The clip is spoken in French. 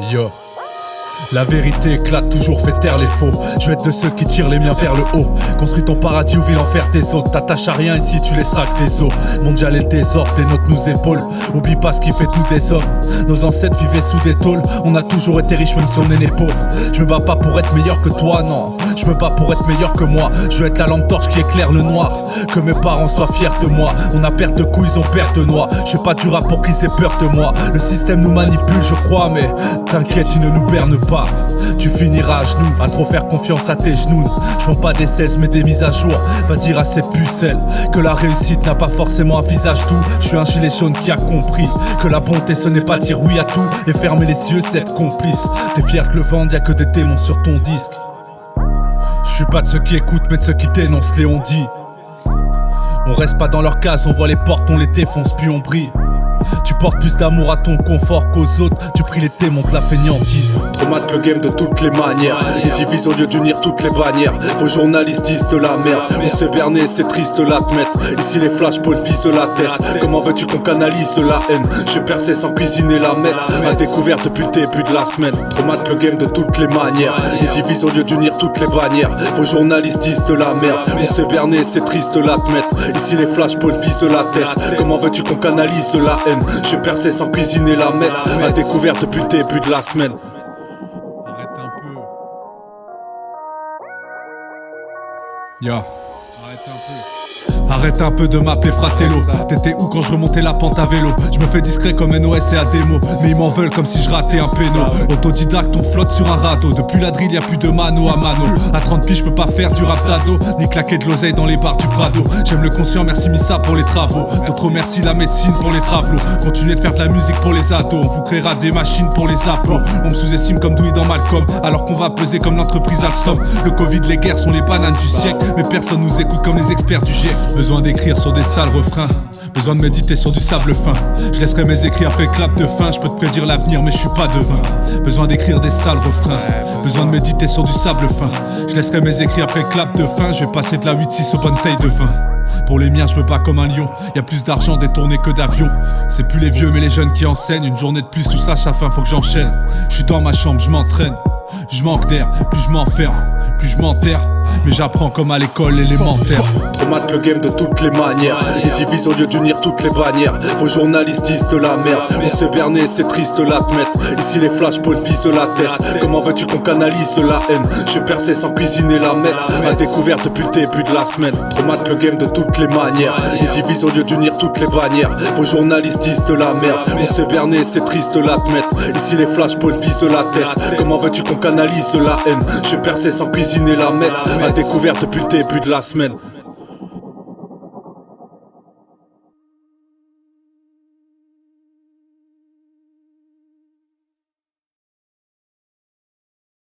Yo. La vérité éclate, toujours fait taire les faux. Je vais être de ceux qui tirent les miens vers le haut. Construis ton paradis ou vis l'enfer tes autres. T'attaches à rien ici, tu laisseras que tes os. Mondial et désordre, tes notes nous épaulent. Oublie pas ce qui fait nous des hommes. Nos ancêtres vivaient sous des tôles. On a toujours été riches même si on est né pauvres. Je me bats pas pour être meilleur que toi, non. Je me bats pour être meilleur que moi. Je veux être la lampe torche qui éclaire le noir. Que mes parents soient fiers de moi. On a perte de coups, ils ont perte de noix. Je fais pas du rap pour qu'ils aient peur de moi. Le système nous manipule, je crois, mais t'inquiète, il ne nous berne pas. Tu finiras à genoux, à trop faire confiance à tes genoux. Je prends pas des 16 mais des mises à jour. Va dire à ces pucelles que la réussite n'a pas forcément un visage doux. Je suis un gilet jaune qui a compris que la bonté ce n'est pas dire oui à tout et fermer les yeux c'est être complice. T'es fier que le vent, y'a que des démons sur ton disque. Je suis pas de ceux qui écoutent mais de ceux qui dénoncent, Léon dit. On reste pas dans leur case, on voit les portes, on les défonce puis on brille. Tu portes plus d'amour à ton confort qu'aux autres. Tu pries les témoins de la fainéantise. Traumate le game de toutes les manières. Ils divisent au lieu d'unir toutes les bannières. Vos journalistes disent de la merde. On s'est berné, c'est triste de l'admettre. Ici les flashballs visent la tête. Comment veux-tu qu'on canalise la haine? J'ai percé sans cuisiner la mettre. À découvert depuis le début de la semaine. Traumate le game de toutes les manières. Ils divisent au lieu d'unir toutes les bannières. Vos journalistes disent de la merde. On s'est berné, c'est triste de l'admettre. Ici les flashballs visent la tête. Comment veux-tu qu'on canalise la haine? J'ai percé sans cuisiner la mettre. À découvert depuis le début de la semaine. Arrête un peu. Yo. Arrête un peu. Arrête un peu de m'appeler Fratello. T'étais où quand je remontais la pente à vélo? Je me fais discret comme NOS et Ademo. Mais ils m'en veulent comme si je ratais un péno. Autodidacte, on flotte sur un radeau. Depuis la drill, y'a plus de mano à mano. À 30 piges, je peux pas faire du rap d'ado, ni claquer de l'oseille dans les bars du Prado. J'aime le conscient, merci Missa pour les travaux. D'autres merci la médecine pour les travelots. Continuez de faire de la musique pour les ados. On vous créera des machines pour les aplos. On me sous-estime comme Dewey dans Malcolm, alors qu'on va peser comme l'entreprise Alstom. Le Covid, les guerres sont les bananes du siècle. Mais personne nous écoute comme les experts du GIEC. Besoin d'écrire sur des sales refrains, besoin de méditer sur du sable fin. Je laisserai mes écrits après le clap de fin. Je peux te prédire l'avenir mais je suis pas devin. Besoin d'écrire des sales refrains, besoin de méditer sur du sable fin. Je laisserai mes écrits après le clap de fin. Je vais passer de la 8-6 aux bonnes tailles de vin. Pour les miens je me bats comme un lion. Y'a plus d'argent détourné que d'avions. C'est plus les vieux mais les jeunes qui enseignent. Une journée de plus tout ça à fin faut que j'enchaîne. Je suis dans ma chambre, je m'entraîne. Je manque d'air, plus je m'enferme, plus je m'enterre. Mais j'apprends comme à l'école élémentaire. Traumate le game de toutes les manières. Ils divisent au lieu d'unir toutes les bannières. Vos journalistes disent de la merde. On s'est berné, c'est triste de l'admettre. Ici les flashballs visent la tête. Comment veux-tu qu'on canalise la haine? J'ai percé sans cuisiner la mettre. À découvert depuis le début de la semaine. Traumate le game de toutes les manières. Ils divisent au lieu d'unir toutes les bannières. Vos journalistes disent de la merde. On s'est berné, c'est triste de l'admettre. Ici les flashballs visent la tête. Comment veux-tu qu'on canalise la haine? J'ai percé sans cuisiner la mettre. À découvert depuis le début de la semaine.